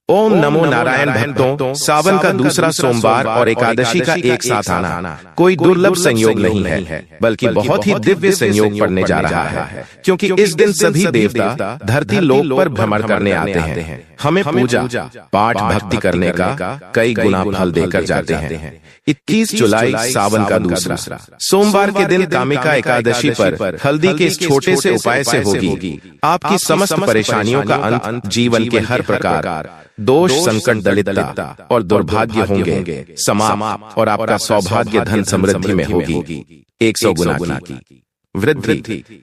ओम नमो नारायण भक्तों, सावन का दूसरा सोमवार और एकादशी का एक साथ आना कोई दुर्लभ संयोग नहीं है, बल्कि बहुत ही दिव्य संयोग पड़ने जा रहा है। क्योंकि इस दिन सभी देवता धरती लोक पर भ्रमण करने आते हैं, हमें पूजा पाठ भक्ति करने का कई गुना फल देकर जाते हैं। 21 जुलाई सावन का दूसरा सोमवार के दिन कामिका एकादशी पर हल्दी के इस छोटे से उपाय से होगी आपकी समस्त परेशानियों का अंत। जीवन के हर प्रकार दोष, संकट, दरिद्रता और दुर्भाग्य होंगे समाप्त और आपका सौभाग्य धन समृद्धि में होगी 100 गुना की वृद्धि।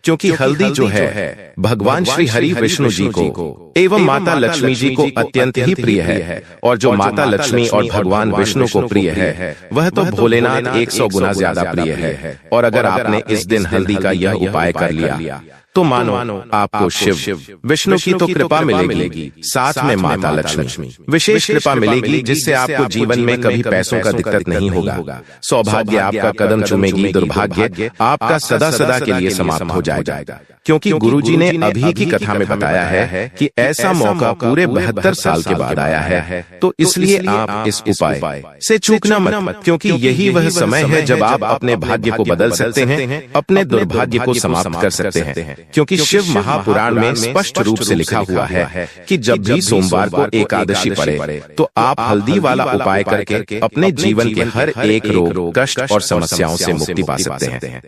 क्योंकि हल्दी जो है भगवान श्री हरि विष्णु जी को एवं माता लक्ष्मी जी को अत्यंत ही प्रिय है, और जो माता लक्ष्मी और भगवान विष्णु को प्रिय है वह तो भोलेनाथ 100 गुना ज्यादा प्रिय है। और अगर आपने इस दिन हल्दी का यह उपाय कर लिया तो मानो आपको शिव विष्णु की तो कृपा मिलेगी, साथ में माता लक्ष्मी विशेष कृपा मिलेगी, जिससे आपको जीवन में कभी पैसों का दिक्कत नहीं होगा। सौभाग्य आपका कदम चूमेगी, दुर्भाग्य आपका सदा सदा के लिए समाप्त हो जाएगा। क्योंकि गुरुजी ने अभी की कथा में बताया है कि ऐसा मौका पूरे 72 साल के बाद आया है, तो इसलिए आप इस उपाय से चूकना मत, क्योंकि यही वह समय है जब आप अपने भाग्य को बदल सकते हैं, अपने दुर्भाग्य को समाप्त कर सकते हैं। क्योंकि शिव महापुराण में स्पष्ट रूप से लिखा हुआ है कि जब भी सोमवार को एकादशी पड़े तो आप हल्दी वाला उपाय करके अपने जीवन के हर एक रोग, कष्ट और समस्याओं से मुक्ति पा सकते हैं।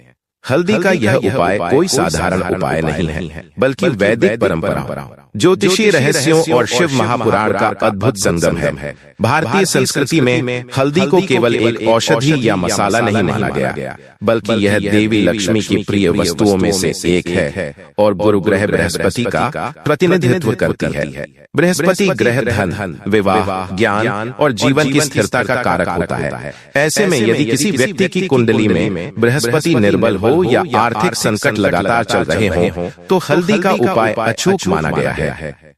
हल्दी का यह उपाय कोई साधारण उपाय नहीं है, बल्कि वैदिक परंपरा, ज्योतिषीय रहस्यों और शिव महापुराण का अद्भुत संगम है। भारतीय संस्कृति में हल्दी को केवल एक औषधि या मसाला नहीं माना गया, बल्कि यह देवी लक्ष्मी की प्रिय वस्तुओं में से एक है और गुरु ग्रह बृहस्पति का प्रतिनिधित्व करती है। बृहस्पति ग्रह धन, विवाह, ज्ञान और जीवन की स्थिरता का कारक होता है। ऐसे में यदि किसी व्यक्ति की कुंडली में बृहस्पति निर्बल हो या आर्थिक संकट लगातार चल रहे हों, तो हल्दी का उपाय अचूक माना गया है।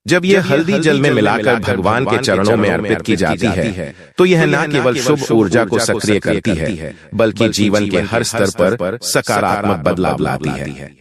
जब यह हल्दी जल में मिलाकर भगवान के चरणों में अर्पित की जाती है, तो यह न केवल शुभ ऊर्जा को सक्रिय करती है, बल्कि जीवन के हर स्तर पर सकारात्मक बदलाव लाती है।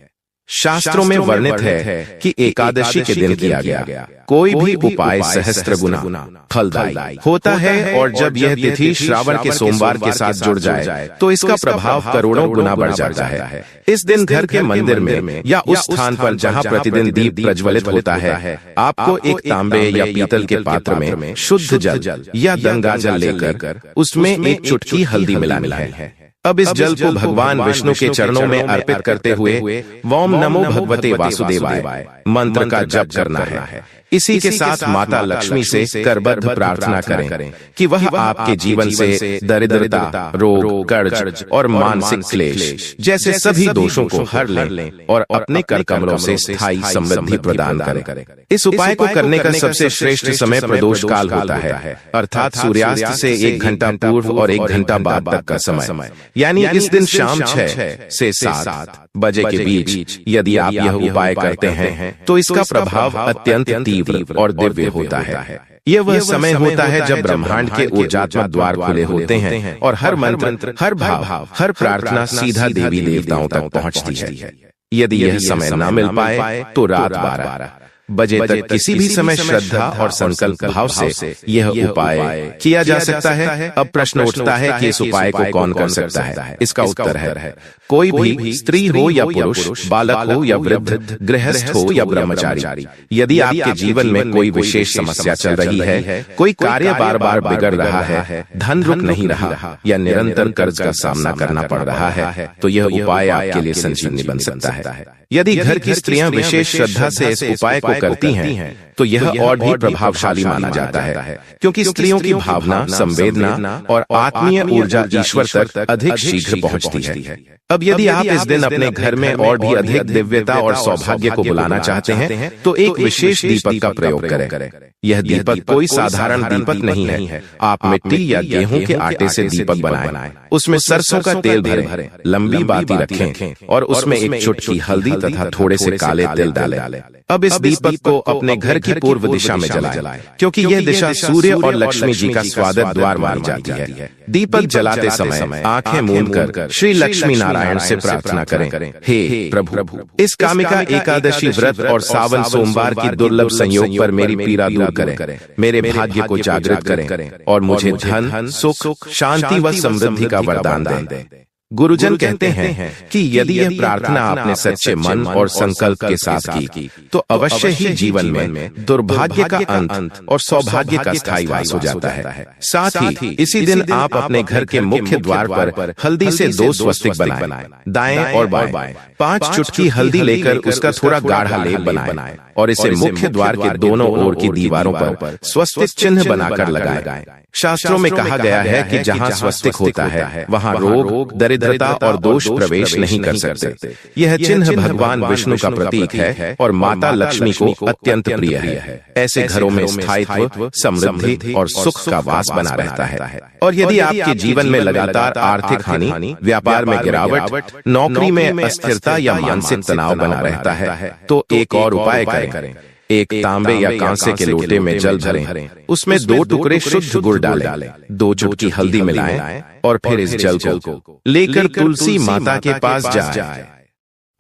शास्त्रों में वर्णित है कि एकादशी के दिन किया गया कोई भी उपाय सहस्त्र गुना फलदायी होता है, और जब यह तिथि श्रावण के सोमवार के साथ जुड़ जाए तो इसका प्रभाव करोड़ों गुना बढ़ जाता है। इस दिन घर के मंदिर में या उस स्थान पर जहां प्रतिदिन दीप प्रज्वलित होता है, आपको एक तांबे या पीतल के पात्र में शुद्ध जल या गंगा जल लेकर उसमें एक चुटकी हल्दी मिलानी है। अब इस जल को भगवान विष्णु के चरणों में अर्पित करते हुए ओम नमो भगवते वासुदेवाय मंत्र का जप करना है। इसी के साथ माता लक्ष्मी से करबद्ध प्रार्थना करें कि वह आपके जीवन से दरिद्रता, रोग, कर्ज और मानसिक क्लेश जैसे सभी दोषों को हर लें और अपने कर कमलों से स्थायी समृद्धि प्रदान करें। इस उपाय को करने का सबसे श्रेष्ठ समय प्रदोष काल होता है, अर्थात सूर्यास्त से 1 घंटा पूर्व और 1 घंटा बाद तक का समय, यानी इस दिन शाम 6 से 7 बजे के बीच यदि आप यह उपाय करते हैं तो इसका प्रभाव अत्यंत तीव्र और दिव्य होता है। यह वह समय होता है जब ब्रह्मांड के ऊर्जात्मक द्वार खुले होते हैं और हर मंत्र, हर भाव, हर प्रार्थना सीधा देवी देवताओं तक पहुंचती है। यदि यह समय न मिल पाए तो रात 12 बजे तक किसी भी समय श्रद्धा और संकल्प भाव से यह उपाय किया जा सकता है। अब प्रश्न उठता है कि इस उपाय को कौन कर सकता है? इसका उत्तर है कोई भी, स्त्री हो या पुरुष, बालक हो या वृद्ध, गृहस्थ हो या ब्रह्मचारी। यदि आपके जीवन में कोई विशेष समस्या चल रही है, कोई कार्य बार बार बिगड़ रहा है, धन रुक नहीं रहा या निरंतर कर्ज का सामना करना पड़ रहा है, तो यह उपाय आपके लिए संजीवनी बन सकता है। यदि घर की स्त्रियां विशेष श्रद्धा से इस उपाय को करती हैं, तो यह और भी प्रभावशाली माना जाता है, क्योंकि स्त्रियों की भावना, संवेदना और आत्मीय ऊर्जा ईश्वर तक अधिक शीघ्र पहुंचती है। अब यदि आप इस दिन अपने घर में और भी अधिक दिव्यता और सौभाग्य को बुलाना चाहते हैं, तो एक विशेष दीपक का प्रयोग करें। यह दीपक कोई साधारण दीपक नहीं है। आप मिट्टी या गेहूं के आटे से दीपक बनाएं, उसमें सरसों का तेल भरें, लंबी बाती रखें और उसमें एक चुटकी हल्दी तथा थोड़े से काले तिल डालें। अब इस दीपक को अपने घर की पूर्व दिशा में जलाएं, क्योंकि यह दिशा सूर्य और लक्ष्मी जी का स्वागत द्वार मानी जाती है। दीपक जलाते समय आंखें मूंद कर श्री लक्ष्मी नारायण से प्रार्थना करें, हे प्रभु, इस कामिका एकादशी व्रत और सावन सोमवार की दुर्लभ संयोग पर मेरी पीड़ा दूर करें, मेरे भाग्य को जागृत करें और मुझे धन, सुख, शांति व समृद्धि का वरदान दें। गुरुजन कहते हैं कि यदि यह प्रार्थना आपने सच्चे मन और संकल्प के साथ की तो अवश्य ही जीवन में दुर्भाग्य का अंत और सौभाग्य का स्थायी वास हो जाता है। साथ ही इसी दिन आप अपने घर के मुख्य द्वार पर हल्दी से 2 स्वस्तिक बनाएं, दाएं और बाएं। 5 चुटकी हल्दी लेकर उसका थोड़ा गाढ़ा लेप बनाएं और इसे मुख्य द्वार के दोनों ओर की दीवारों पर स्वस्तिक चिन्ह बनाकर लगाएं। शास्त्रों में कहा गया है कि जहाँ स्वस्तिक होता है वहाँ रोग, दरिद्रता और दोष प्रवेश नहीं कर सकते। यह चिन्ह भगवान विष्णु का प्रतीक है और माता लक्ष्मी को अत्यंत प्रिय है। ऐसे घरों में स्थायित्व, समृद्धि और सुख का वास बना रहता है। और यदि आपके जीवन में लगातार आर्थिक हानि, व्यापार में गिरावट, नौकरी में अस्थिरता या मानसिक तनाव बना रहता है तो एक और उपाय करें। एक तांबे या कांसे के लोटे में जल भरें, उसमें 2 टुकड़े शुद्ध गुड़ डालें, 2 चुटकी हल्दी मिलाएं और फिर इस जल को लेकर तुलसी माता के पास जाएं।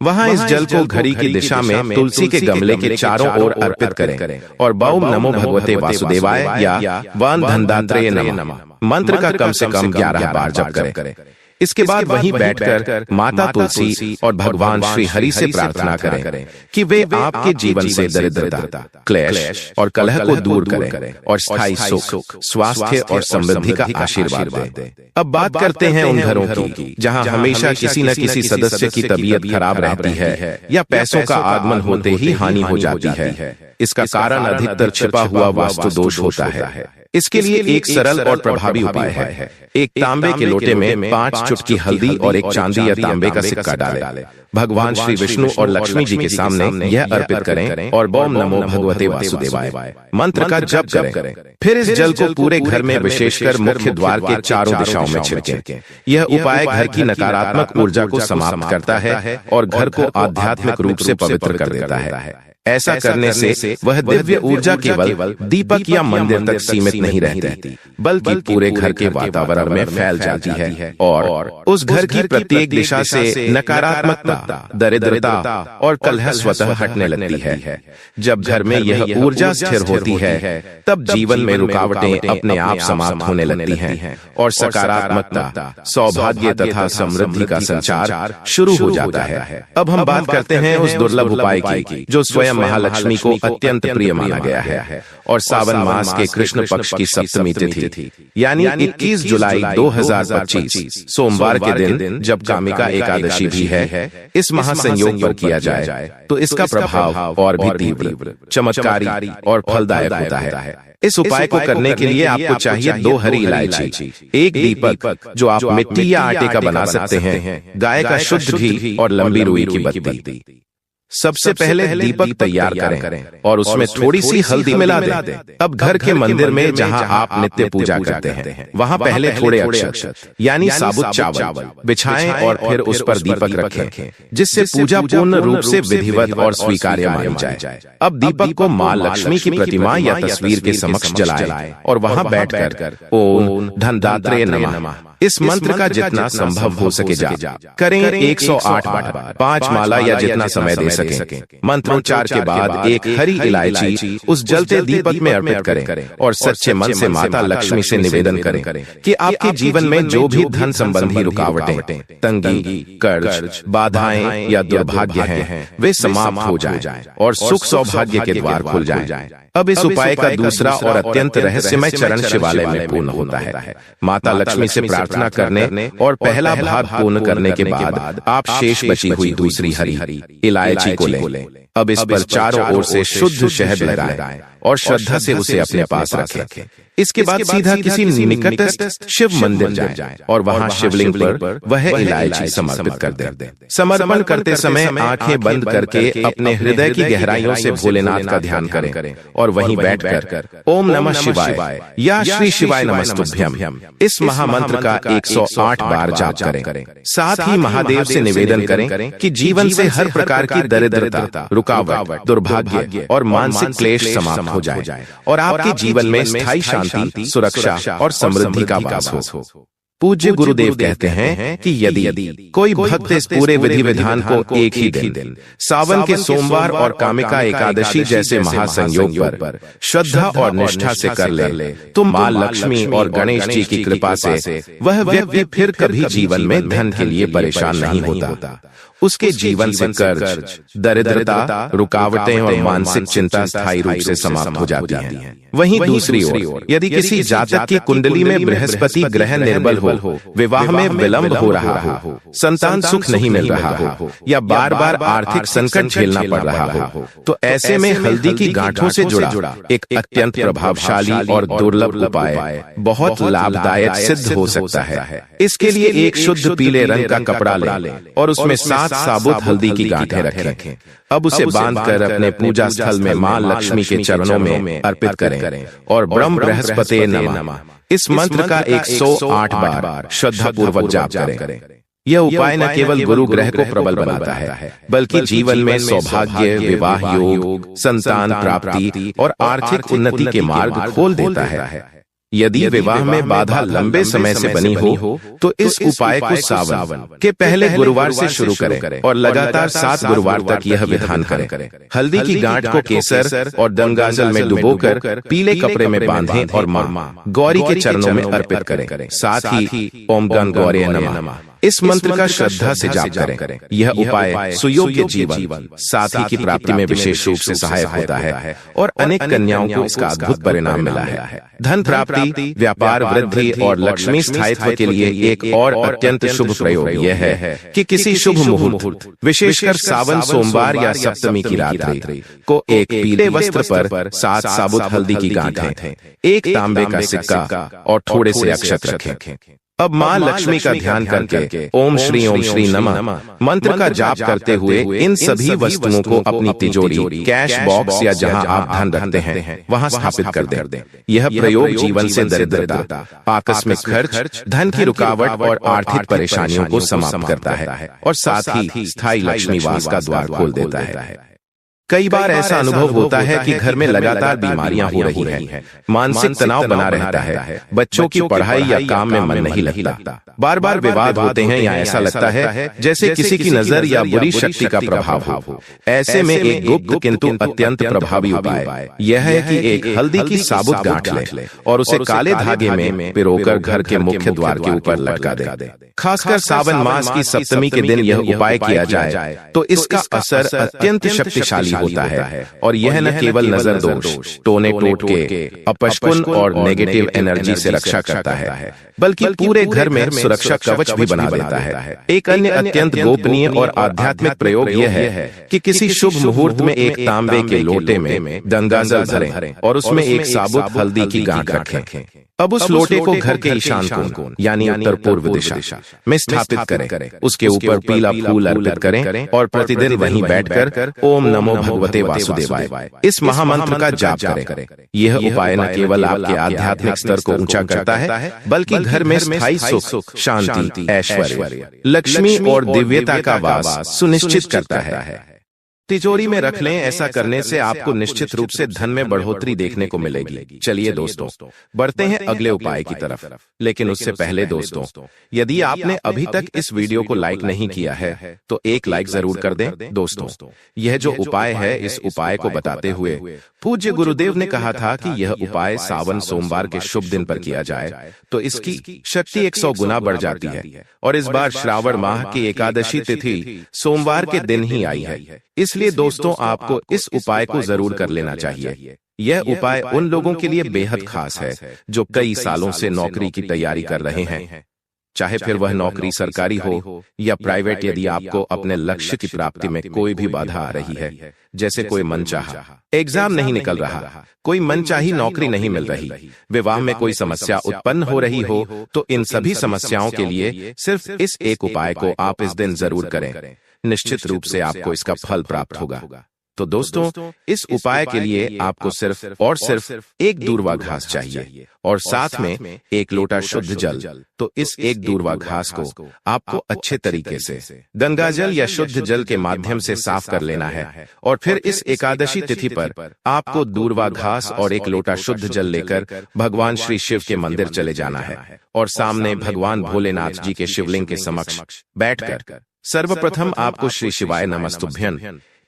वहां इस जल को घड़ी की दिशा में तुलसी के गमले के चारों ओर अर्पित करें और बौम नमो भगवते वासुदेवाय या वन धनदात्रेय नमः मंत्र का कम से कम 11 बार जप करें। इसके बाद वहीं बैठकर माता तुलसी और भगवान श्री हरि से प्रार्थना करें कि वे आपके जीवन से दरिद्रता, क्लेश और कलह को दूर करें और स्थायी सुख, स्वास्थ्य और समृद्धि का आशीर्वाद दें। अब बात करते हैं उन घरों की जहां हमेशा किसी न किसी सदस्य की तबीयत खराब रहती है या पैसों का आगमन होते ही हानि हो जाती है। इसका कारण अधिकतर छिपा हुआ वास्तु दोष होता है। इसके लिए एक सरल और प्रभावी उपाय है। एक तांबे के लोटे में 5 चुटकी हल्दी और एक चांदी या तांबे का सिक्का डालें। भगवान श्री विष्णु और लक्ष्मी जी के सामने यह अर्पित करें और बौम नमो भगवते वासुदेवाय मंत्र का जप करें। फिर इस जल को पूरे घर में विशेषकर मुख्य द्वार के चारों दिशाओं में छिड़कें। यह उपाय घर की नकारात्मक ऊर्जा को समाप्त करता है और घर को आध्यात्मिक रूप से पवित्र कर देता है। ऐसा करने से वह दिव्य ऊर्जा केवल दीपक या मंदिर तक सीमित नहीं रहती, बल्कि पूरे घर के वातावरण में फैल जाती है और उस घर की प्रत्येक दिशा से नकारात्मकता, दरिद्रता और कलह स्वतः हटने लगती है। जब घर में यह ऊर्जा स्थिर होती है तब जीवन में रुकावटें अपने आप समाप्त होने लगती हैं और सकारात्मकता, सौभाग्य तथा समृद्धि का संचार शुरू हो जाता है। अब हम बात करते हैं उस दुर्लभ उपाय की जो स्वयं महालक्ष्मी को अत्यंत प्रिय माना गया है और सावन मास के कृष्ण पक्ष की सप्तमी तिथि यानी 21 जुलाई 2025 सोमवार के दिन जब कामिका एकादशी भी है, इस महासंयोग पर किया जाए तो इसका प्रभाव और भी तीव्र, चमत्कारी और फलदायक होता है। इस उपाय को करने के लिए आपको चाहिए 2 हरी इलायची, 1 दीपक जो आप मिट्टी या आटे का बना सकते हैं, गाय का शुद्ध घी और लंबी रुई की बत्ती। सबसे पहले दीपक तैयार करें और उसमें थोड़ी सी हल्दी मिला दें। अब घर के मंदिर में जहां आप नित्य पूजा करते हैं वहां पहले थोड़े अक्षत यानी साबुत चावल बिछाएं और फिर उस पर दीपक रखें, जिससे पूजा पूर्ण रूप से विधिवत और स्वीकार्य मानी जाए। अब दीपक को मां लक्ष्मी की प्रतिमा या तस्वीर के समक्ष जलाएं और वहां बैठकर ओम धनदात्रेय नमः इस मंत्र का जितना संभव हो सके करें 108 बार, 5 माला या जितना समय दे सके। मंत्रोच्चार के बाद एक हरी इलायची उस जलते दीपक में अर्पित करें और सच्चे मन से माता लक्ष्मी से निवेदन करें कि आपके जीवन में जो भी धन संबंधी रुकावटें, तंगी, कर्ज, बाधाएं या दुर्भाग्य हैं वे समाप्त हो जाएं और सुख सौभाग्य के द्वार खुल जाएं। अब इस उपाय का दूसरा और अत्यंत रहस्यमय चरण शिवालय में पूर्ण होता है। माता लक्ष्मी से प्रार्थना करने और पहला भाग पूर्ण करने के बाद आप शेष बची हुई दूसरी हरी इलायची को लें अब इस पर चारों ओर से शुद्ध शहद लगाएं और श्रद्धा से उसे अपने पास रखें। इसके बाद सीधा किसी निकटस्थ शिव मंदिर जाएं और वहां शिवलिंग पर वह इलायची समर्पित कर दें। समर्पण करते समय आंखें बंद करके अपने हृदय की गहराइयों से भोलेनाथ का ध्यान करें और वहीं बैठकर ओम नमः शिवाय या श्री शिवाय नमस्तुभ्यम इस महामंत्र का 108 बार जाप करें। साथ ही महादेव से निवेदन करें कि जीवन से हर प्रकार की दरिद्रता, रुकावट, दुर्भाग्य और मानसिक क्लेश समाप्त हो जाए और आपके जीवन में स्थायी शांति, सुरक्षा और समृद्धि का वास हो। पूज्य गुरुदेव कहते हैं कि यदि कोई भक्त इस पूरे विधि विधान को एक ही दिन सावन के सोमवार और कामिका एकादशी जैसे महासंयोग पर श्रद्धा और निष्ठा से कर ले तो मां लक्ष्मी और गणेश जी की कृपा से वह व्यक्ति फिर कभी जीवन में धन के लिए परेशान नहीं होता। उसके जीवन से कर्ज, दरिद्रता, रुकावटें और मानसिक चिंता स्थायी रूप से समाप्त हो जाती हैं। वहीं दूसरी ओर यदि किसी जातक की कुंडली में बृहस्पति ग्रह निर्बल हो, विवाह में विलंब हो रहा हो, संतान सुख नहीं मिल रहा हो या बार बार आर्थिक संकट झेलना पड़ रहा हो, तो ऐसे में हल्दी की गांठों से जुड़ा एक अत्यंत प्रभावशाली और दुर्लभ उपाय बहुत लाभदायक सिद्ध हो सकता है। इसके लिए एक शुद्ध पीले रंग का कपड़ा लें और उसमें 7 साबुत हल्दी की गांठें रखें। अब उसे बांधकर अपने पूजा स्थल में मां लक्ष्मी के चरणों में अर्पित करें और ब्रह्म बृहस्पते नमः इस मंत्र का 108 बार श्रद्धा पूर्वक जाप करें। यह उपाय न केवल गुरु ग्रह को प्रबल बनाता है, बल्कि जीवन में सौभाग्य, विवाह योग, संतान प्राप्ति और आर्थिक उन्नति के मार्ग खोल देता है। यदि विवाह में बाधा लंबे समय से बनी हो तो इस उपाय को सावन के पहले गुरुवार से शुरू करें और लगातार 7 गुरुवार तक यह विधान करें। हल्दी की गांठ को केसर और गंगाजल में डुबोकर पीले कपड़े में बांधें और मां गौरी के चरणों में अर्पित करें। साथ ही ओम गण गौरे नमः इस मंत्र का श्रद्धा से जाप करें। यह उपाय सुयोग्य जीवन साथी की प्राप्ति में विशेष रूप से सहायक होता है और अनेक कन्याओं को इसका अद्भुत परिणाम मिला है। धन प्राप्ति, व्यापार वृद्धि और लक्ष्मी स्थायित्व के लिए एक और अत्यंत शुभ प्रयोग यह है कि किसी शुभ मुहूर्त, विशेषकर सावन सोमवार या सप्तमी की रात्रि को एक पीले वस्त्र पर 7 साबुत हल्दी की गांठें, एक तांबे का सिक्का और थोड़े से अक्षत रखें। अब मां लक्ष्मी का ध्यान करके ओम श्री नमः मंत्र का जाप करते हुए इन सभी वस्तुओं को अपनी तिजोरी, कैश बॉक्स या जहां आप धन रखते हैं वहां स्थापित कर दें। यह प्रयोग जीवन से दरिद्रता, आकस्मिक खर्च, धन की रुकावट और आर्थिक परेशानियों को समाप्त करता है और साथ ही स्थायी लक्ष्मी वास का द्वार खोल देता है। कई बार ऐसा अनुभव होता है कि घर में लगातार बीमारियां हो रही हैं, मानसिक तनाव बना रहता है, बच्चों की पढ़ाई या काम में मन नहीं लगता, बार बार विवाद होते हैं या ऐसा लगता है जैसे किसी की नजर या बुरी शक्ति का प्रभाव हो। ऐसे में एक गुप्त किंतु अत्यंत प्रभावी उपाय यह है कि एक हल्दी की साबुत गांठ लें और उसे काले धागे में पिरोकर घर के मुख्य द्वार के ऊपर लटका दें। खासकर सावन मास की सप्तमी के दिन यह उपाय किया जाए तो इसका असर अत्यंत शक्तिशाली होता है और यह न केवल नजर दोष, टोने टोटके, अपशकुन और नेगेटिव एनर्जी से रक्षा करता है, बल्कि पूरे घर में सुरक्षा कवच भी बना देता है। एक अन्य अत्यंत गोपनीय और आध्यात्मिक प्रयोग यह है कि किसी शुभ मुहूर्त में एक तांबे के लोटे में गंगाजल भरें और उसमें एक साबुत हल्दी की गांठ रखें। अब उस लोटे को घर के ईशान कोण यानी उत्तर पूर्व दिशा में स्थापित करें। उसके ऊपर पीला फूल अर्पित करें और प्रतिदिन वहीं बैठकर ओम नमो भगवते वासुदेवाय इस महामंत्र का जाप करें। यह उपाय न केवल आपके आध्यात्मिक स्तर को ऊंचा करता है, बल्कि घर में स्थायी सुख, शांति, ऐश्वर्य, लक्ष्मी और दिव्यता का वास सुनिश्चित करता है। तिजोरी में रख लें। ऐसा करने से आपको निश्चित रूप से धन में बढ़ोतरी देखने को मिलेगी। चलिए दोस्तों, बढ़ते हैं अगले उपाय की तरफ। लेकिन उससे पहले दोस्तों, यदि आपने अभी तक इस वीडियो को लाइक नहीं किया है तो एक लाइक जरूर कर दें। दोस्तों, यह जो उपाय है, इस उपाय को बताते हुए पूज्य गुरुदेव ने कहा था कि यह उपाय सावन सोमवार के शुभ दिन पर किया जाए तो इसकी शक्ति 100 गुना बढ़ जाती है। और इस बार श्रावण माह की एकादशी तिथि सोमवार के दिन ही आई है, इसलिए दोस्तों आपको इस उपाय को जरूर कर लेना चाहिए। यह उपाय उन लोगों के लिए बेहद खास है जो कई सालों से नौकरी की तैयारी कर रहे हैं, चाहे फिर वह नौकरी सरकारी हो या प्राइवेट। यदि आपको अपने लक्ष्य की प्राप्ति में कोई भी बाधा आ रही है, जैसे कोई मनचाहा एग्जाम नहीं निकल रहा, कोई मनचाही नौकरी नहीं मिल रही, विवाह में कोई समस्या उत्पन्न हो रही हो, तो इन सभी समस्याओं के लिए सिर्फ इस एक उपाय को आप इस दिन जरूर करें। निश्चित रूप से आपको इसका फल प्राप्त होगा। तो दोस्तों, इस उपाय के लिए आपको सिर्फ और सिर्फ एक दूर्वा घास चाहिए और साथ में एक लोटा शुद्ध जल। तो इस एक दूर्वा घास को आपको अच्छे तरीके से गंगा जल या शुद्ध जल के माध्यम से साफ कर लेना है और फिर इस एकादशी तिथि पर आपको दूर्वा घास और एक लोटा शुद्ध जल लेकर भगवान श्री शिव के मंदिर चले जाना है और सामने भगवान भोलेनाथ जी के शिवलिंग के समक्ष बैठकर सर्वप्रथम आपको श्री शिवाय नमस्तुभ्यं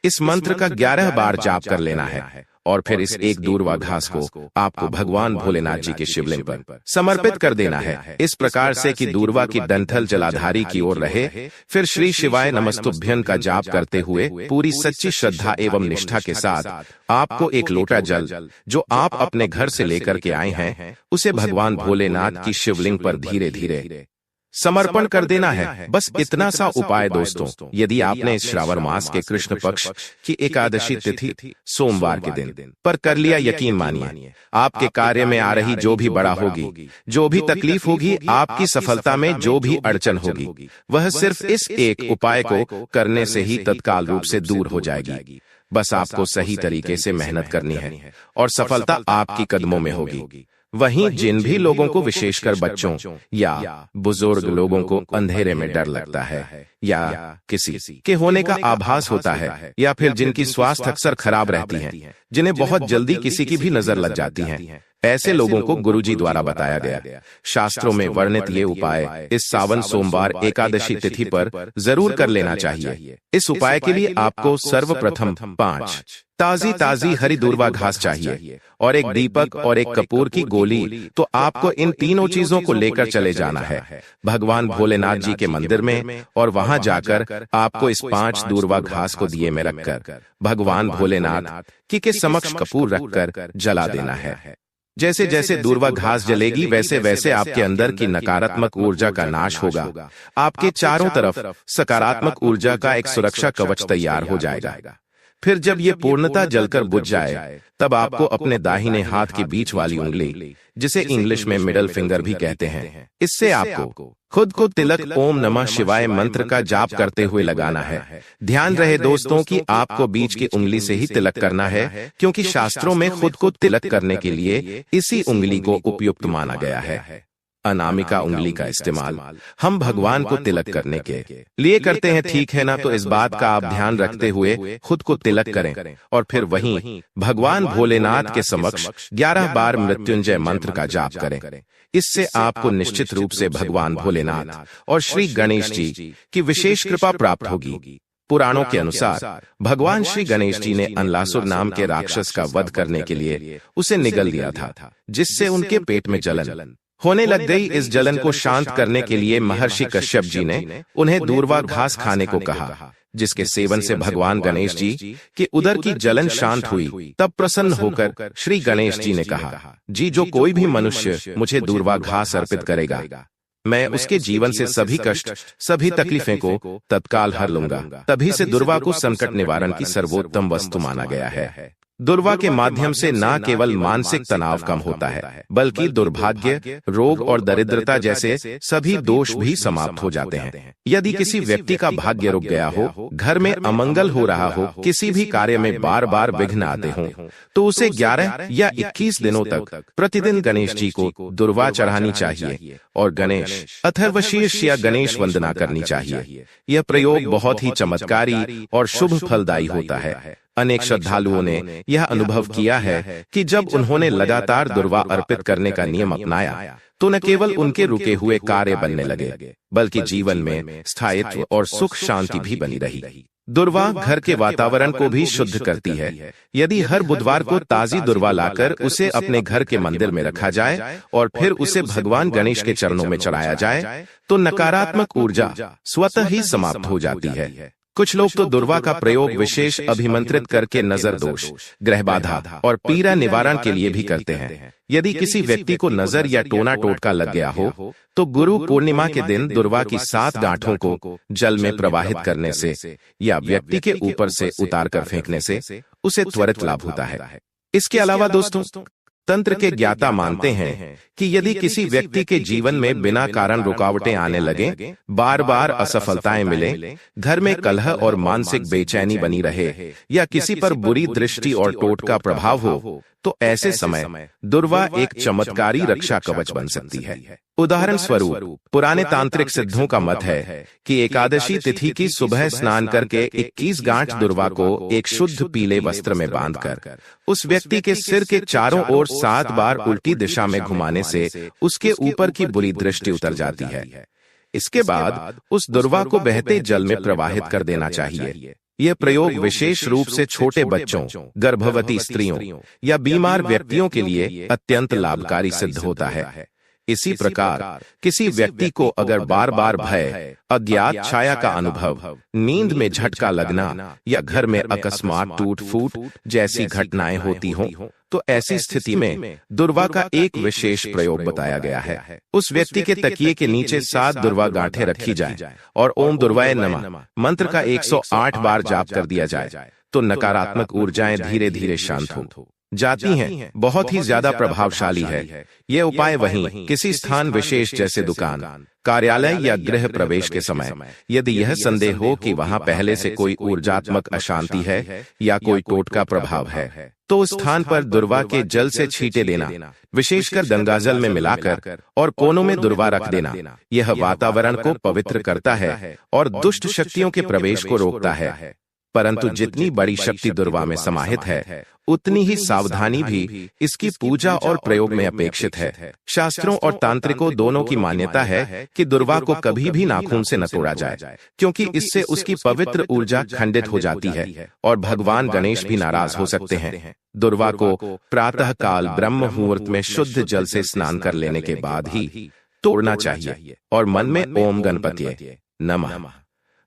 इस मंत्र का 11 बार जाप कर लेना है और फिर इस एक दूर्वा घास को आपको भगवान भोलेनाथ जी के शिवलिंग पर समर्पित कर देना है, इस प्रकार से कि दूर्वा की डंठल जलाधारी की ओर रहे। फिर श्री शिवाय नमस्तुभ्यं का जाप करते हुए पूरी सच्ची श्रद्धा एवं निष्ठा के साथ आपको एक लोटा जल जो आप अपने घर से लेकर के आए हैं, उसे भगवान भोलेनाथ की शिवलिंग पर धीरे धीरे समर्पण कर देना है। बस इतना सा उपाय दोस्तों, यदि आपने इस श्रावण मास के कृष्ण पक्ष की एकादशी तिथि सोमवार के दिन पर कर लिया, यकीन मानिए आपके कार्य में आ रही जो भी बड़ा होगी, जो भी तकलीफ होगी, आपकी सफलता में जो भी अड़चन होगी, वह सिर्फ इस एक उपाय को करने से ही तत्काल रूप से दूर हो जाएगी। बस आपको सही तरीके से मेहनत करनी है और सफलता आपकी कदमों में होगी। वहीं जिन भी लोगों को, विशेषकर बच्चों या बुजुर्ग लोगों को अंधेरे में डर लगता है या किसी के होने का आभास होता है या फिर जिनकी स्वास्थ्य अक्सर खराब रहती है, जिन्हें बहुत जल्दी किसी की भी नजर लग जाती है, ऐसे लोगों को गुरुजी द्वारा बताया गया शास्त्रों में वर्णित ये उपाय इस सावन सोमवार एकादशी तिथि पर जरूर कर लेना चाहिए। इस उपाय के लिए आपको सर्वप्रथम 5 ताजी हरी दूर्वा घास चाहिए और एक दीपक और एक कपूर की गोली। तो आपको इन तीनों चीजों को लेकर चले जाना है भगवान भोलेनाथ जी के मंदिर में और वहां जाकर आपको इस 5 दूर्वा घास को दिए में रखकर भगवान भोलेनाथ की के समक्ष कपूर रखकर जला देना है। जैसे जैसे दूर्वा घास जलेगी, वैसे वैसे आपके अंदर की नकारात्मक ऊर्जा का नाश होगा। आपके चारों तरफ सकारात्मक ऊर्जा का एक सुरक्षा कवच तैयार हो जाएगा। फिर जब ये पूर्णतः जलकर बुझ जाए, तब आपको अपने दाहिने हाथ की बीच वाली उंगली, जिसे इंग्लिश में मिडल फिंगर भी कहते हैं, इससे आपको खुद को तिलक ओम नमः शिवाय मंत्र का जाप करते हुए लगाना है। ध्यान रहे दोस्तों कि आपको बीच की उंगली से ही तिलक करना है, क्योंकि शास्त्रों में खुद को तिलक करने के लिए इसी उंगली को उपयुक्त माना गया है। अनामिका उंगली का इस्तेमाल हम भगवान को तिलक करने के लिए करते हैं, ठीक है ना? तो इस बात का आप ध्यान रखते हुए खुद को तिलक करें और फिर वहीं भगवान भोलेनाथ के समक्ष 11 बार मृत्युंजय मंत्र का जाप करें। इससे आपको निश्चित रूप से भगवान भोलेनाथ और श्री गणेश जी की विशेष कृपा प्राप्त होगी। पुराणों के अनुसार भगवान श्री गणेश जी ने अनलासुर नाम के राक्षस का वध करने के लिए उसे निगल दिया था, जिससे उनके पेट में जलन होने लग गई। इस जलन को शांत करने के लिए महर्षि कश्यप जी ने उन्हें दूर्वा घास खाने को कहा, जिसके सेवन से भगवान गणेश जी के उदर की जलन शांत हुई। तब प्रसन्न होकर श्री गणेश जी ने कहा, जी जो कोई भी मनुष्य मुझे दूर्वा घास अर्पित करेगा, मैं उसके जीवन से सभी कष्ट, सभी तकलीफें को तत्काल हर लूंगा। तभी से दूर्वा को संकट निवारण की सर्वोत्तम वस्तु माना गया है। दूर्वा के माध्यम से न केवल मानसिक तनाव कम होता है, बल्कि दुर्भाग्य, रोग और दरिद्रता जैसे सभी दोष भी समाप्त हो जाते हैं। यदि किसी व्यक्ति का भाग्य रुक गया हो, घर में अमंगल हो रहा हो, किसी भी कार्य में बार बार विघ्न आते हों, तो उसे 11 या 21 दिनों तक प्रतिदिन गणेश जी को दूर्वा चढ़ानी चाहिए और गणेश अथर्वशीर्ष या गणेश वंदना करनी चाहिए। यह प्रयोग बहुत ही चमत्कारी और शुभ फलदायी होता है। अनेक श्रद्धालुओं ने यह अनुभव किया है कि जब उन्होंने लगातार दूर्वा अर्पित करने का नियम अपनाया, तो न केवल उनके रुके हुए कार्य बनने लगे, बल्कि जीवन में स्थायित्व और सुख शांति भी बनी रही। दूर्वा घर के वातावरण को भी शुद्ध करती है। यदि हर बुधवार को ताजी दूर्वा लाकर उसे अपने घर के मंदिर में रखा जाए और फिर उसे भगवान गणेश के चरणों में चढ़ाया जाए, तो नकारात्मक ऊर्जा स्वतः ही समाप्त हो जाती है। कुछ लोग तो दुर्वा का प्रयोग विशेष अभिमंत्रित करके नजर दोष, ग्रह बाधा और पीड़ा निवारण के लिए भी करते हैं। यदि किसी व्यक्ति को नजर या टोना टोटका लग गया हो तो गुरु पूर्णिमा के दिन दुर्वा की 7 गांठों को जल में प्रवाहित करने से या व्यक्ति के ऊपर से उतार कर फेंकने से उसे त्वरित लाभ होता है। इसके अलावा दोस्तों, तंत्र के ज्ञाता मानते हैं कि यदि किसी व्यक्ति के जीवन में बिना कारण रुकावटें आने लगे, बार बार असफलताएं मिले, घर में कलह और मानसिक बेचैनी बनी रहे या किसी पर बुरी दृष्टि और टोटका प्रभाव हो, तो ऐसे समय दुर्वा एक चमत्कारी रक्षा कवच बन सकती है। उदाहरण स्वरूप पुराने तांत्रिक सिद्धों का मत है कि एकादशी तिथि की सुबह स्नान करके 21 गांठ दुर्वा को एक शुद्ध पीले वस्त्र में बांधकर उस व्यक्ति के सिर के चारों ओर 7 बार उल्टी दिशा में घुमाने से उसके ऊपर की बुरी दृष्टि उतर जाती है। इसके बाद उस दुर्वा को बहते जल में प्रवाहित कर देना चाहिए। यह प्रयोग विशेष रूप से छोटे बच्चों, गर्भवती स्त्रियों या बीमार व्यक्तियों के लिए अत्यंत लाभकारी सिद्ध होता है। इसी प्रकार किसी व्यक्ति को अगर बार बार भय, अज्ञात छाया का अनुभव, नींद में झटका लगना या घर में अकस्मात टूट फूट जैसी घटनाएं होती हों, तो ऐसी स्थिति में दुर्वा का एक विशेष प्रयोग बताया गया है। उस व्यक्ति के तकिए के नीचे 7 दुर्वा गांठें रखी जाएं और ओम दुर्वाय नमः मंत्र का 108 बार जाप कर दिया जाए तो नकारात्मक ऊर्जाएं धीरे धीरे शांत हो जाती हैं। बहुत ही ज्यादा प्रभावशाली है। यह उपाय वहीं किसी स्थान विशेष जैसे दुकान, कार्यालय या गृह प्रवेश के समय यदि यह संदेह हो कि वहां पहले से कोई ऊर्जात्मक अशांति है या कोई टोटका प्रभाव है, तो उस स्थान पर दुर्वा के जल से छींटे देना, विशेषकर गंगाजल में मिलाकर और कोनों में दुर्वा रख देना। यह वातावरण को पवित्र करता है और दुष्ट शक्तियों के प्रवेश को रोकता है। परंतु जितनी बड़ी शक्ति दुर्वा में समाहित है, उतनी ही सावधानी भी इसकी पूजा और प्रयोग में अपेक्षित है। शास्त्रों और तांत्रिकों दोनों की मान्यता है कि दुर्वा को कभी भी नाखून से न तोड़ा जाए, क्योंकि इससे उसकी पवित्र ऊर्जा खंडित हो जाती है और भगवान गणेश भी नाराज हो सकते हैं। दुर्वा को प्रातः काल ब्रह्म मुहूर्त में शुद्ध जल से स्नान कर लेने के बाद ही तोड़ना चाहिए और मन में ओम गणपतये नमः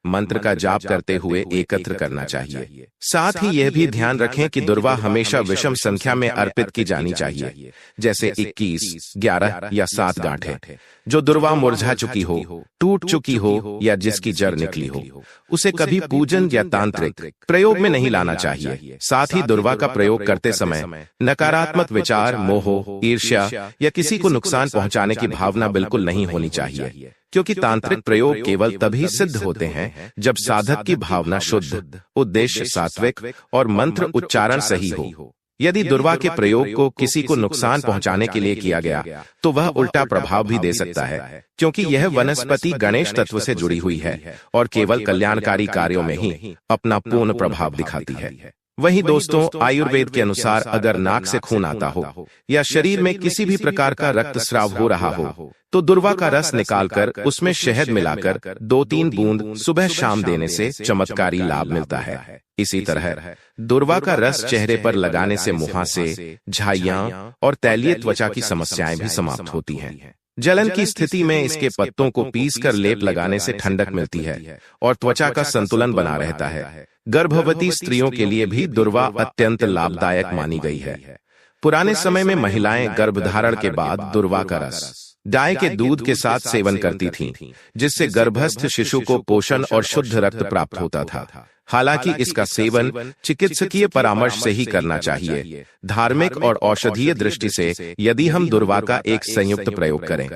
मंत्र का जाप करते हुए एकत्र करना चाहिए। साथ ही यह भी ध्यान रखें कि दुर्वा हमेशा विषम संख्या में अर्पित की जानी चाहिए, जैसे 21, 11 या 7 गांठें। जो दुर्वा मुरझा चुकी हो, टूट चुकी हो या जिसकी जड़ निकली हो, उसे कभी पूजन या तांत्रिक प्रयोग में नहीं लाना चाहिए। साथ ही दुर्वा का प्रयोग करते समय नकारात्मक विचार, मोह, ईर्ष्या या किसी को नुकसान पहुंचाने की भावना बिल्कुल नहीं होनी चाहिए, क्योंकि तांत्रिक प्रयोग केवल तभी सिद्ध होते हैं जब साधक की भावना शुद्ध, उद्देश्य सात्विक और मंत्र उच्चारण सही हो। यदि दुर्वा के प्रयोग को किसी को नुकसान पहुंचाने के लिए किया गया तो वह उल्टा प्रभाव भी दे सकता है, क्योंकि यह वनस्पति गणेश तत्व से जुड़ी हुई है और केवल कल्याणकारी कार्यों में ही अपना पूर्ण प्रभाव दिखाती है। वहीं दोस्तों, आयुर्वेद के अनुसार अगर नाक से खून आता हो या शरीर में किसी भी प्रकार का रक्तस्राव हो रहा हो, तो दुर्वा का रस निकालकर उसमें शहद मिलाकर 2-3 बूंद सुबह शाम देने से चमत्कारी लाभ मिलता है। इसी तरह दुर्वा का रस चेहरे पर लगाने से मुहासे, झाइयां और तैलीय त्वचा की समस्याएं भी समाप्त होती हैं। जलन की स्थिति में इसके पत्तों को पीसकर लेप लगाने से ठंडक मिलती है और त्वचा का संतुलन बना रहता है। गर्भवती स्त्रियों के लिए भी दुर्वा अत्यंत लाभदायक मानी गई है। पुराने समय में महिलाएं गर्भधारण के बाद दुर्वा का रस गाय के दूध के साथ सेवन करती थीं, जिससे गर्भस्थ शिशु को पोषण और शुद्ध रक्त प्राप्त होता था। हालांकि इसका सेवन चिकित्सकीय परामर्श से ही करना चाहिए। धार्मिक और औषधीय दृष्टि से यदि हम दुर्वा का एक संयुक्त प्रयोग करें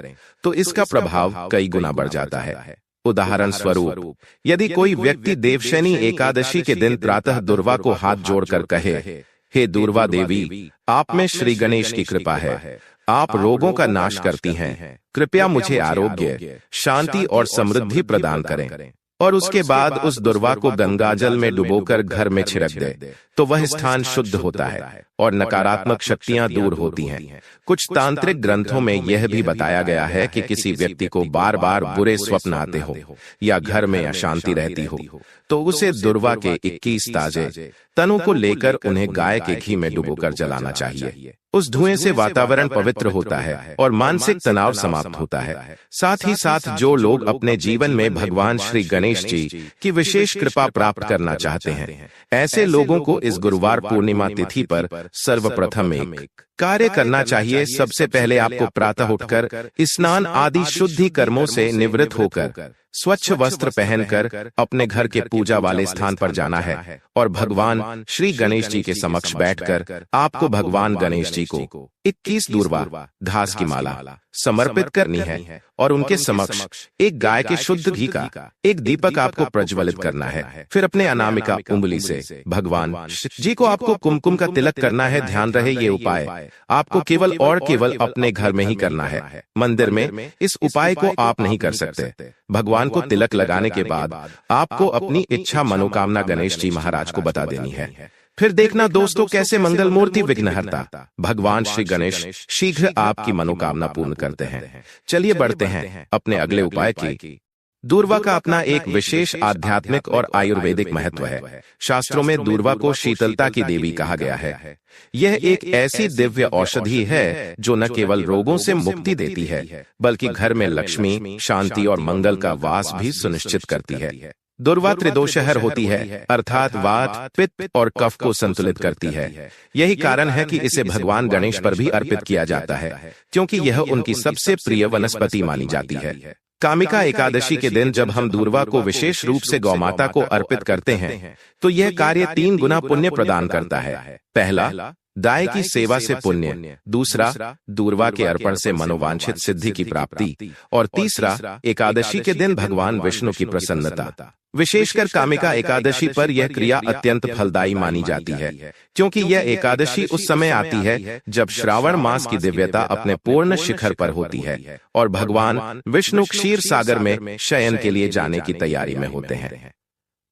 तो इसका प्रभाव कई गुना बढ़ जाता है। उदाहरण स्वरूप, यदि कोई व्यक्ति देवशयनी एकादशी के दिन प्रातः दुर्वा को हाथ जोड़कर कहे, हे दुर्वा देवी, आप में श्री गणेश की कृपा है, आप रोगों का नाश करती हैं, कृपया मुझे आरोग्य, शांति और समृद्धि प्रदान करें, और उसके बाद उस दुर्वा को गंगाजल में डुबोकर घर में छिड़क दे, तो वह स्थान शुद्ध होता है और नकारात्मक शक्तियां दूर होती हैं। कुछ तांत्रिक ग्रंथों में यह भी बताया गया है कि किसी व्यक्ति को बार बार बुरे स्वप्न आते हो या घर में अशांति रहती हो तो उसे दुर्वा के 21 ताजे तनों को लेकर उन्हें गाय के घी में डुबोकर जलाना चाहिए। उस धुएं से वातावरण पवित्र होता है और मानसिक तनाव समाप्त होता है। साथ ही साथ जो लोग अपने जीवन में भगवान श्री गणेश जी की विशेष कृपा प्राप्त करना चाहते हैं, ऐसे लोगों को इस गुरुवार पूर्णिमा तिथि पर सर्वप्रथम एक कार्य करना चाहिए। सबसे पहले आपको प्रातः उठकर स्नान आदि शुद्धि कर्मों से निवृत्त होकर स्वच्छ वस्त्र पहनकर अपने घर के पूजा वाले स्थान पर जाना है और भगवान श्री गणेश जी के समक्ष बैठकर आपको भगवान गणेश जी को 21 दूर्वा घास की माला समर्पित करनी है और उनके समक्ष एक गाय के शुद्ध घी का एक दीपक आपको प्रज्वलित करना है। फिर अपने अनामिका उंगली से भगवान जी को आपको कुमकुम का तिलक करना है। ध्यान रहे ये उपाय आपको केवल और केवल अपने घर में ही करना है। मंदिर में इस उपाय को आप नहीं कर सकते। भगवान को तिलक लगाने के बाद आपको अपनी इच्छा मनोकामना गणेश जी महाराज को बता देनी है। फिर देखना दोस्तों कैसे मंगल मूर्ति विघ्नहर्ता भगवान श्री गणेश शीघ्र आपकी मनोकामना पूर्ण करते हैं। चलिए बढ़ते हैं अपने अगले उपाय की। दूर्वा का अपना एक विशेष आध्यात्मिक और आयुर्वेदिक महत्व है। शास्त्रों में दूर्वा को शीतलता की देवी कहा गया है। यह एक ऐसी दिव्य औषधि है जो न केवल रोगों से मुक्ति देती है बल्कि घर में लक्ष्मी, शांति और मंगल का वास भी सुनिश्चित करती है। दूर्वा त्रिदोषहर होती है, अर्थात वात, पित्त और कफ को संतुलित करती है। यही कारण है कि इसे भगवान गणेश पर भी अर्पित किया जाता है, क्योंकि यह उनकी सबसे प्रिय वनस्पति मानी जाती है। कामिका एकादशी के दिन जब हम दूर्वा को विशेष रूप से गौमाता को अर्पित करते हैं तो यह कार्य 3 गुना पुण्य प्रदान करता है। पहला, गाय की सेवा से पुण्य। दूसरा, दूर्वा के अर्पण से मनोवांछित सिद्धि की प्राप्ति। और तीसरा, एकादशी के दिन भगवान विष्णु की प्रसन्नता। विशेषकर कामिका एकादशी पर यह क्रिया अत्यंत फलदायी मानी जाती है, क्योंकि यह एकादशी उस समय आती है जब श्रावण मास की दिव्यता अपने पूर्ण शिखर पर होती है और भगवान विष्णु क्षीर सागर में शयन के लिए जाने की तैयारी में होते हैं।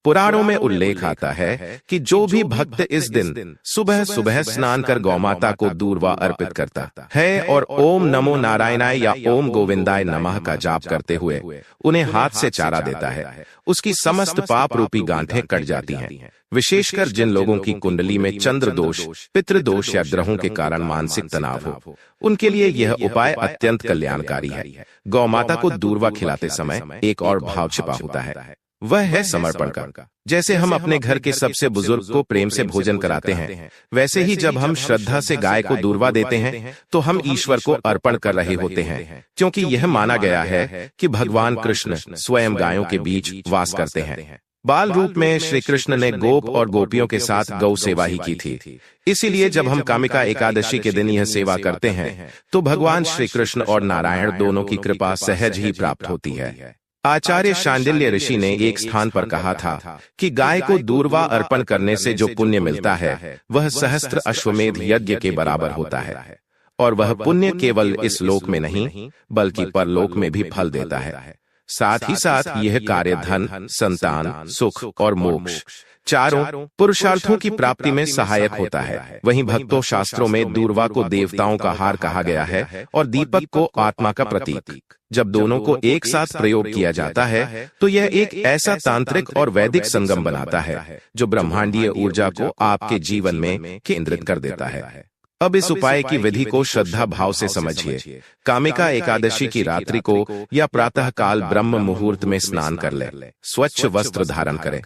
पुराणों में उल्लेख आता है कि जो भी भक्त इस दिन सुबह सुबह स्नान कर गौमाता को दूर्वा अर्पित करता है और ओम नमो नारायणाय या ओम गोविंदाय नमः का जाप करते हुए उन्हें हाथ से चारा देता है, उसकी समस्त पाप रूपी गांठें कट जाती हैं। विशेषकर जिन लोगों की कुंडली में चंद्र दोष, पितृदोष या ग्रहों के कारण मानसिक तनाव हो, उनके लिए यह उपाय अत्यंत कल्याणकारी है। गौमाता को दूर्वा खिलाते समय एक और भाव छिपा होता है, वह है समर्पण का। जैसे हम अपने घर के सबसे बुजुर्ग को प्रेम से भोजन कराते हैं, वैसे ही जब हम श्रद्धा से गाय को दूर्वा देते हैं तो हम ईश्वर को अर्पण कर रहे होते हैं, क्योंकि यह माना गया है कि भगवान कृष्ण स्वयं गायों के बीच वास करते हैं। बाल रूप में श्री कृष्ण ने गोप और गोपियों के साथ गौ सेवा ही की थी। इसीलिए जब हम कामिका एकादशी के दिन यह सेवा करते हैं तो भगवान श्री कृष्ण और नारायण दोनों की कृपा सहज ही प्राप्त होती है। आचार्य शांडिल्य ऋषि ने एक स्थान पर कहा था कि गाय को दूर्वा अर्पण करने से जो पुण्य मिलता है वह सहस्त्र अश्वमेध यज्ञ के बराबर होता है, और वह पुण्य केवल इस लोक में नहीं बल्कि परलोक में भी फल देता है। साथ ही साथ यह कार्य धन, संतान, सुख और मोक्ष चारों पुरुषार्थों की प्राप्ति में सहायक होता है। वहीं भक्तों शास्त्रों में दूर्वा को देवताओं का हार कहा गया है और दीपक को आत्मा का प्रतीक। जब दोनों को एक साथ प्रयोग किया जाता है तो यह एक ऐसा तांत्रिक और वैदिक संगम बनाता है जो ब्रह्मांडीय ऊर्जा को आपके जीवन में केंद्रित कर देता है। अब इस उपाय की विधि को श्रद्धा भाव से समझिए। कामिका एकादशी की रात्रि को या प्रातः काल ब्रह्म मुहूर्त में स्नान कर ले, स्वच्छ वस्त्र धारण करें,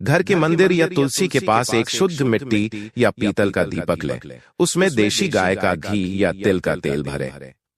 घर के मंदिर या तुलसी के पास एक शुद्ध मिट्टी या पीतल का दीपक ले, उसमें देशी गाय का घी या तिल का तेल भरे।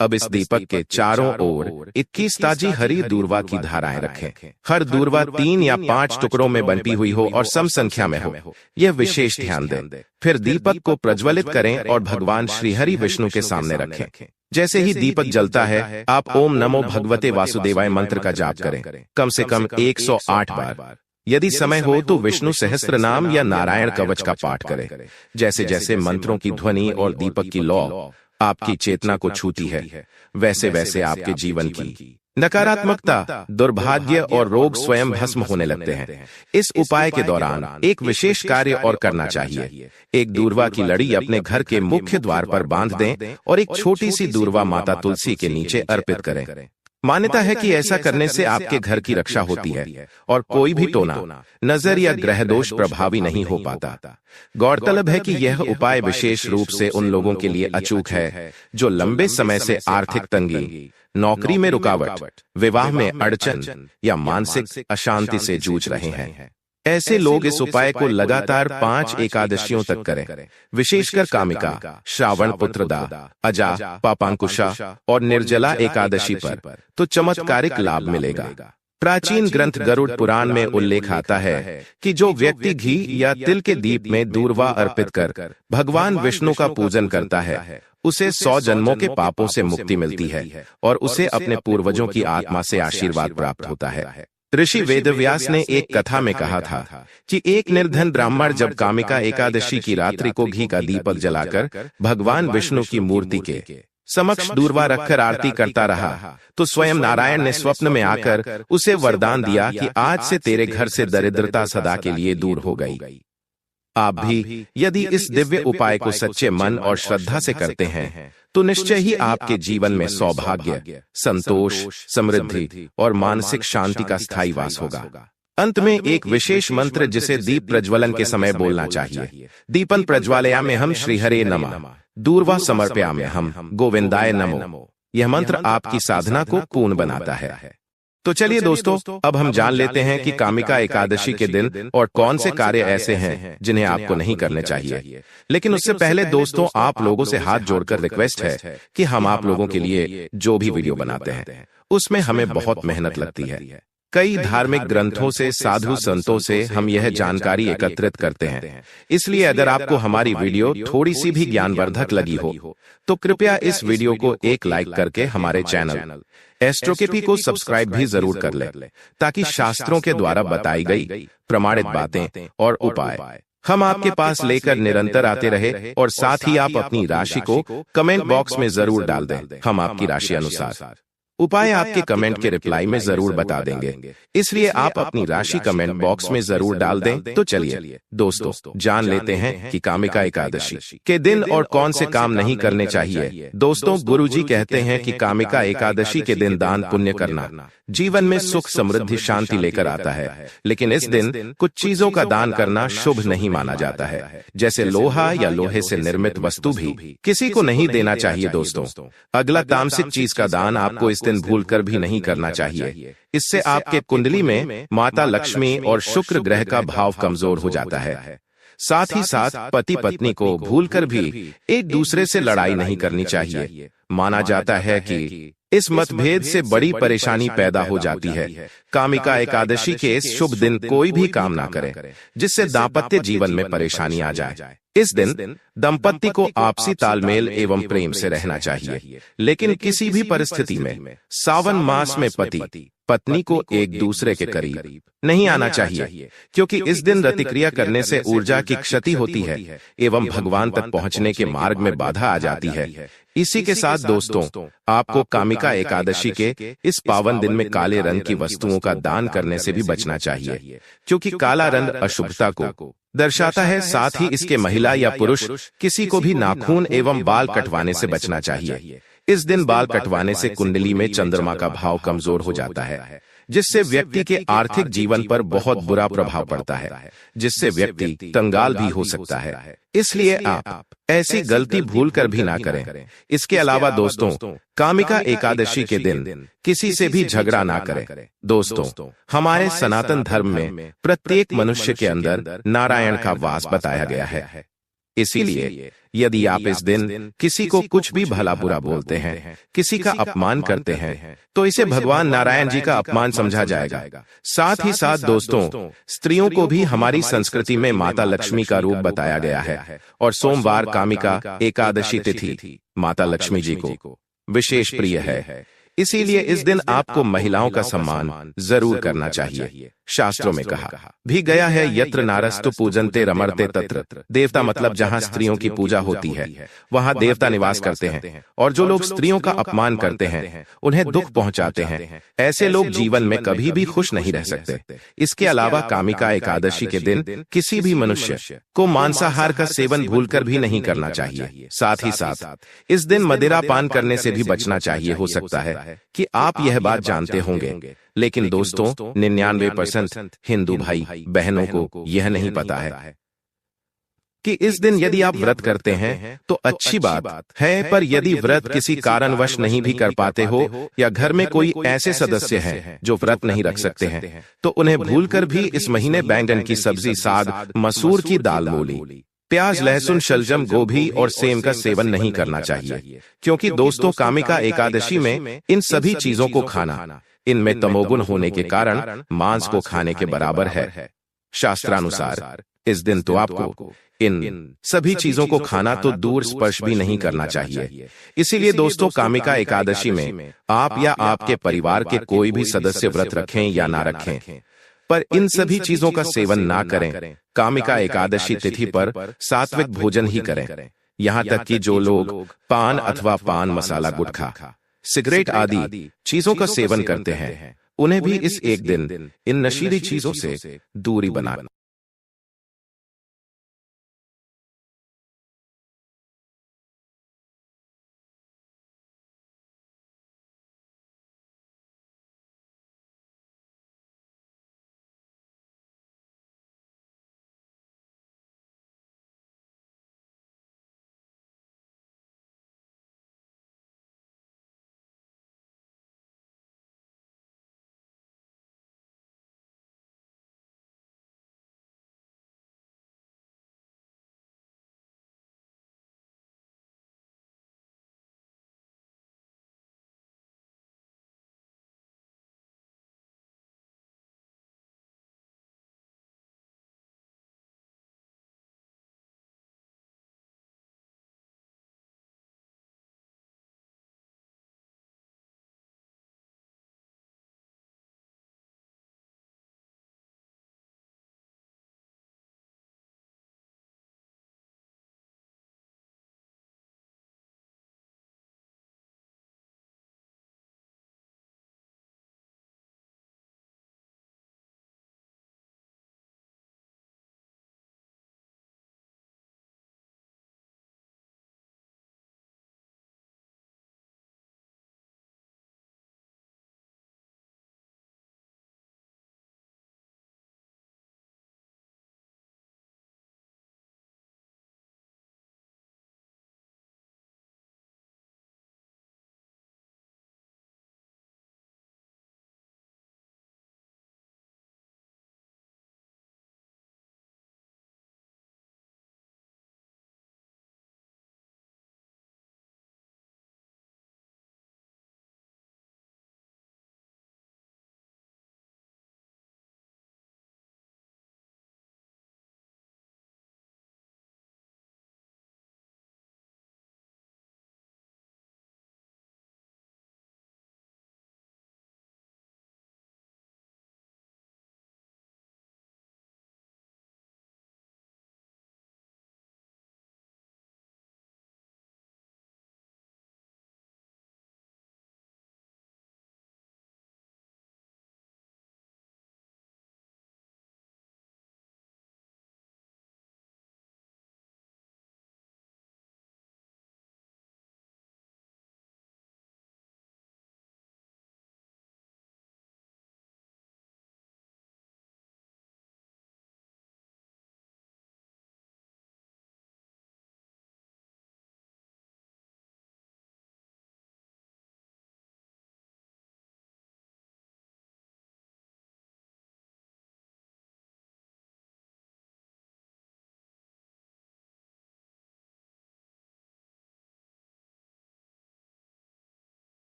अब इस दीपक के चारों ओर 21 ताजी हरी दूर्वा की धाराएं रखें। हर दूर्वा 3 या 5 टुकड़ों में बंटी हुई हो और सम संख्या में हो, यह विशेष ध्यान दें। फिर दीपक को प्रज्वलित करें और भगवान श्रीहरि विष्णु के सामने रखें। जैसे ही दीपक जलता है आप ओम नमो भगवते वासुदेवाय मंत्र का जाप करें, कम से कम 108 बार। यदि समय हो तो विष्णु सहस्त्र नाम या नारायण कवच का पाठ करें। जैसे जैसे मंत्रों की ध्वनि और दीपक की लौ आपकी चेतना को छूती है, वैसे वैसे आपके जीवन की नकारात्मकता, दुर्भाग्य और रोग स्वयं भस्म होने लगते हैं। इस उपाय के दौरान एक विशेष कार्य और करना चाहिए। एक दूर्वा की लड़ी अपने घर के मुख्य द्वार पर बांध दें और एक छोटी सी दूर्वा माता तुलसी के नीचे अर्पित करें। मान्यता है कि ऐसा करने से आपके घर की रक्षा होती है और कोई भी टोना, नजर या ग्रह दोष प्रभावी नहीं हो पाता। गौरतलब है कि यह उपाय विशेष रूप से उन लोगों के लिए अचूक है जो लंबे समय से आर्थिक तंगी, नौकरी में रुकावट, विवाह में अड़चन या मानसिक अशांति से जूझ रहे हैं। ऐसे लोग इस उपाय को लगातार 5 एकादशियों तक करें, विशेषकर कामिका, श्रावण पुत्रदा, अजा, पापांकुशा और निर्जला एकादशी पर तो चमत्कारिक लाभ मिलेगा। प्राचीन ग्रंथ गरुड़ पुराण में उल्लेख आता है कि जो व्यक्ति घी या तिल के दीप में दूर्वा अर्पित कर भगवान विष्णु का पूजन करता है, उसे 100 जन्मों के पापों से मुक्ति मिलती है और उसे अपने पूर्वजों की आत्मा से आशीर्वाद प्राप्त होता है। ऋषि वेदव्यास ने एक कथा में कहा था कि एक निर्धन ब्राह्मण जब कामिका एकादशी की रात्रि को घी का दीपक जलाकर भगवान विष्णु की मूर्ति के समक्ष दूर्वा रखकर आरती करता रहा तो स्वयं नारायण ने स्वप्न में आकर उसे वरदान दिया कि आज से तेरे घर से दरिद्रता सदा के लिए दूर हो गई। आप भी यदि इस दिव्य उपाय को सच्चे मन और श्रद्धा से करते हैं तो निश्चय ही आपके जीवन में सौभाग्य, संतोष, समृद्धि और मानसिक शांति का स्थायी वास होगा। अंत में एक विशेष मंत्र जिसे दीप प्रज्वलन के समय बोलना चाहिए। दीपन प्रज्वालयामि हम श्रीहरे नमः, दूर्वा समर्पयामि हम गोविंदाय नमो। यह मंत्र आपकी साधना को पूर्ण बनाता है। तो चलिए दोस्तों, अब हम जान लेते हैं कि कामिका एकादशी के दिन और कौन से कार्य ऐसे हैं जिन्हें आपको नहीं करने चाहिए। लेकिन उससे पहले दोस्तों, आप लोगों से हाथ जोड़कर रिक्वेस्ट है कि हम आप लोगों के लिए जो भी वीडियो बनाते हैं उसमें हमें बहुत मेहनत लगती है। कई धार्मिक ग्रंथों से, साधु संतों से हम यह जानकारी एकत्रित करते हैं। इसलिए अगर आपको हमारी वीडियो थोड़ी सी भी ज्ञानवर्धक लगी हो तो कृपया इस वीडियो को एक लाइक करके हमारे चैनल एस्ट्रोकेपी को सब्सक्राइब भी जरूर कर ले, ताकि शास्त्रों के द्वारा बताई गई प्रमाणित बातें और उपाय हम आपके पास लेकर निरंतर आते रहे। और साथ ही आप अपनी राशि को कमेंट बॉक्स में जरूर डाल दें। हम आपकी राशि अनुसार उपाय आपके कमेंट के रिप्लाई में जरूर बता देंगे, इसलिए आप अपनी राशि कमेंट बॉक्स में जरूर डाल दें। तो चलिए दोस्तों, जान लेते हैं कि कामिका एकादशी के दिन और कौन से काम नहीं करने चाहिए। दोस्तों, गुरुजी कहते हैं कि कामिका एकादशी के दिन दान पुण्य करना जीवन में सुख, समृद्धि, शांति लेकर आता है। लेकिन इस दिन कुछ चीजों का दान करना शुभ नहीं माना जाता है, जैसे लोहा या लोहे से निर्मित वस्तु भी किसी को नहीं देना चाहिए। दोस्तों, अगला तामसिक चीज का दान आपको इस दिन भूलकर भी नहीं करना चाहिए। इससे आपके कुंडली में माता लक्ष्मी और शुक्र ग्रह का भाव कमजोर हो जाता है। साथ ही साथ पति पत्नी को भूलकर भी एक दूसरे से लड़ाई नहीं करनी चाहिए। माना जाता है कि इस मतभेद से बड़ी परेशानी पैदा हो जाती है। कामिका एकादशी के इस शुभ दिन कोई भी काम ना करें जिससे दाम्पत्य जीवन में परेशानी आ जाए। इस दिन दंपत्ति को आपसी तालमेल एवं प्रेम से रहना चाहिए, लेकिन किसी भी परिस्थिति में सावन मास में पति पत्नी को एक दूसरे के करीब नहीं आना चाहिए, क्योंकि इस दिन रतिक्रिया करने से ऊर्जा की क्षति होती है एवं भगवान तक पहुंचने के मार्ग में बाधा आ जाती है। इसी के साथ दोस्तों, आपको कामिका एकादशी के इस पावन दिन में काले रंग की वस्तुओं का दान करने से भी बचना चाहिए, क्योंकि काला रंग अशुभता को दर्शाता है। साथ ही इसके महिला या पुरुष किसी को भी नाखून एवं बाल कटवाने से बचना चाहिए। इस दिन बाल कटवाने से कुंडली में चंद्रमा का भाव कमजोर हो जाता है, जिससे व्यक्ति के आर्थिक जीवन पर बहुत बुरा प्रभाव पड़ता है, जिससे व्यक्ति कंगाल भी हो सकता है। इसलिए आप ऐसी गलती भूल कर भी ना करें। इसके अलावा दोस्तों, कामिका एकादशी के दिन किसी से भी झगड़ा ना करें। दोस्तों, हमारे सनातन धर्म में प्रत्येक मनुष्य के अंदर नारायण का वास बताया गया है। इसीलिए यदि आप इस दिन किसी को कुछ भी भला बुरा बोलते हैं, किसी का अपमान करते हैं, तो इसे भगवान नारायण जी का अपमान समझा जाएगा। साथ ही साथ दोस्तों, स्त्रियों को भी हमारी संस्कृति में माता लक्ष्मी का रूप बताया गया है और सोमवार कामिका एकादशी तिथि माता लक्ष्मी जी को विशेष प्रिय है। इसीलिए इस दिन आपको महिलाओं का सम्मान जरूर करना चाहिए। शास्त्रों में कहा भी गया है, यत्र नारस्तु पूजन्ते रमरते तत्र। देवता मतलब जहां स्त्रियों की पूजा होती है वहां देवता निवास करते हैं, और जो लोग स्त्रियों का अपमान करते हैं, उन्हें दुख पहुंचाते हैं, ऐसे लोग जीवन में कभी भी खुश नहीं रह सकते। इसके अलावा कामिका एकादशी के दिन किसी भी मनुष्य को मांसाहार का सेवन भूलकर भी नहीं करना चाहिए। साथ ही साथ इस दिन मदिरा पान करने से भी बचना चाहिए। हो सकता है कि आप यह बात जानते होंगे, लेकिन दोस्तों 99% हिंदू भाई बहनों को यह नहीं पता है कि इस दिन यदि आप व्रत करते हैं तो अच्छी बात है, पर यदि व्रत किसी कारणवश नहीं भी कर पाते हो या घर में कोई ऐसे सदस्य हैं जो व्रत नहीं रख सकते हैं, तो उन्हें भूलकर भी इस महीने बैंगन की सब्जी, साग, मसूर की दाल, मूली, प्याज, लहसुन, शलजम, गोभी और सेम का सेवन नहीं करना चाहिए, क्योंकि दोस्तों कामिका एकादशी में इन सभी चीजों को खाना इनमें तमोगुण होने के कारण मांस को खाने के बराबर है। शास्त्रानुसार इस दिन तो आपको इन सभी चीजों को खाना तो दूर स्पर्श भी नहीं करना चाहिए। इसीलिए दोस्तों कामिका एकादशी में आप या आपके परिवार के कोई भी सदस्य व्रत रखें या ना रखें, पर इन सभी चीजों का सेवन ना करें। कामिका एकादशी तिथि पर सात्विक भोजन ही करें। यहाँ तक कि जो लोग पान अथवा पान मसाला, गुटखा, सिगरेट आदि चीजों का सेवन करते हैं, उन्हें भी इस एक दिन इन नशीली चीजों से दूरी बनाना